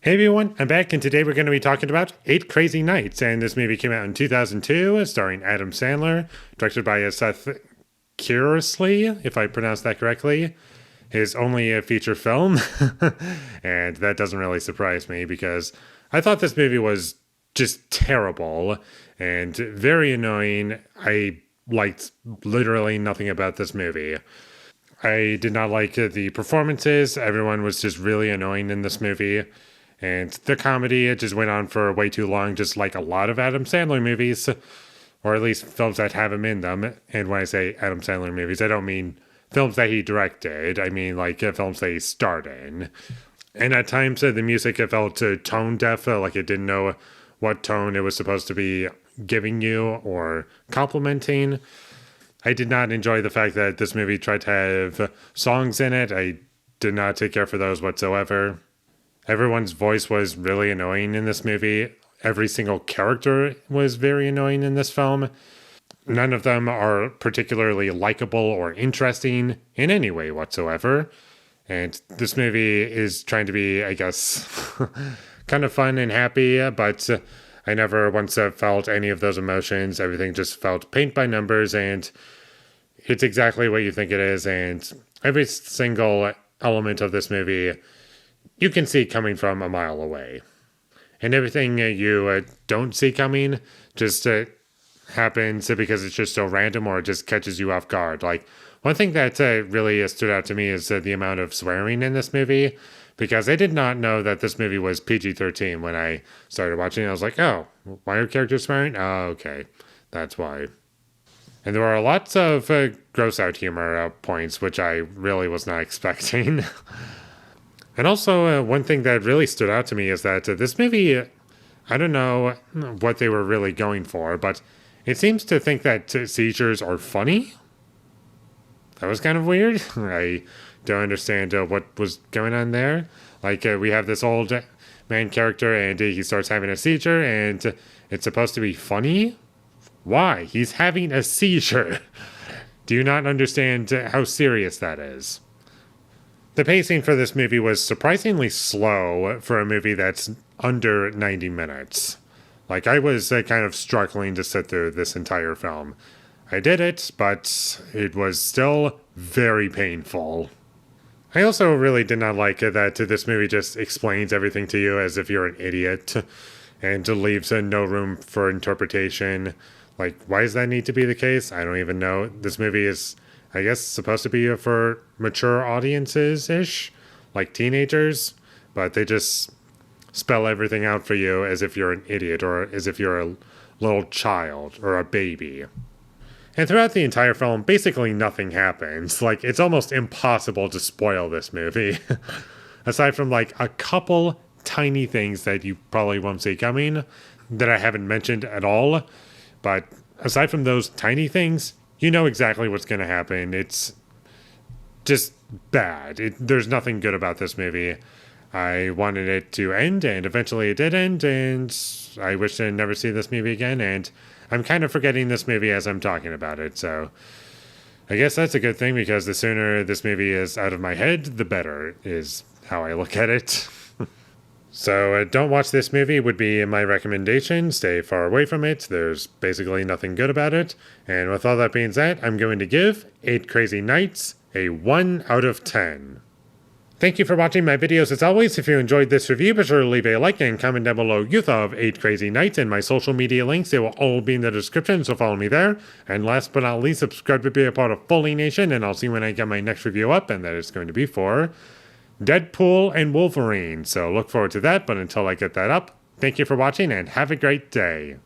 Hey everyone, I'm back, and today we're going to be talking about Eight Crazy Nights. And this movie came out in 2002, starring Adam Sandler, directed by Seth Curiously, if I pronounced that correctly. His only feature film, and that doesn't really surprise me because I thought this movie was just terrible and very annoying. I liked literally nothing about this movie. I did not like the performances. Everyone was just really annoying in this movie. And the comedy, it just went on for way too long, just like a lot of Adam Sandler movies, or at least films that have him in them. And when I say Adam Sandler movies, I don't mean films that he directed. I mean like films that he starred in. And at times, the music, it felt tone deaf, like it didn't know what tone it was supposed to be giving you or complimenting. I did not enjoy the fact that this movie tried to have songs in it. I did not take care for those whatsoever. Everyone's voice was really annoying in this movie. Every single character was very annoying in this film. None of them are particularly likable or interesting in any way whatsoever. And this movie is trying to be, I guess, kind of fun and happy, but I never once felt any of those emotions. Everything just felt paint by numbers, and it's exactly what you think it is. And every single element of this movie you can see coming from a mile away. And everything you don't see coming just happens because it's just so random, or it just catches you off guard. Like, one thing that really stood out to me is the amount of swearing in this movie, because I did not know that this movie was PG-13 when I started watching it. I was like, oh, why are characters swearing? Oh, okay, that's why. And there were lots of gross out humor points, which I really was not expecting. And also, one thing that really stood out to me is that this movie, I don't know what they were really going for, but it seems to think that seizures are funny. That was kind of weird. I don't understand what was going on there. Like, we have this old man character, and he starts having a seizure, and it's supposed to be funny? Why? He's having a seizure. Do you not understand how serious that is? The pacing for this movie was surprisingly slow for a movie that's under 90 minutes. Like, I was kind of struggling to sit through this entire film. I did it, but it was still very painful. I also really did not like that this movie just explains everything to you as if you're an idiot and leaves no room for interpretation. Like, why does that need to be the case? I don't even know. This movie is, I guess, supposed to be for mature audiences-ish, like teenagers, but they just spell everything out for you as if you're an idiot or as if you're a little child or a baby. And throughout the entire film, basically nothing happens. Like, it's almost impossible to spoil this movie. Aside from, like, a couple tiny things that you probably won't see coming that I haven't mentioned at all. But aside from those tiny things, you know exactly what's going to happen. It's just bad. There's nothing good about this movie. I wanted it to end, and eventually it did end, and I wish I'd never see this movie again, and I'm kind of forgetting this movie as I'm talking about it, so I guess that's a good thing, because the sooner this movie is out of my head, the better is how I look at it. So don't watch this movie would be my recommendation. Stay far away from it. There's basically nothing good about it. And with all that being said, I'm going to give 8 Crazy Nights a 1 out of 10. Thank you for watching my videos as always. If you enjoyed this review, be sure to leave a like and comment down below you thought of 8 Crazy Nights, and my social media links. They will all be in the description, so follow me there. And last but not least, subscribe to be a part of Foley Nation, and I'll see you when I get my next review up, and that is going to be for Deadpool and Wolverine. So look forward to that, but until I get that up, thank you for watching and have a great day.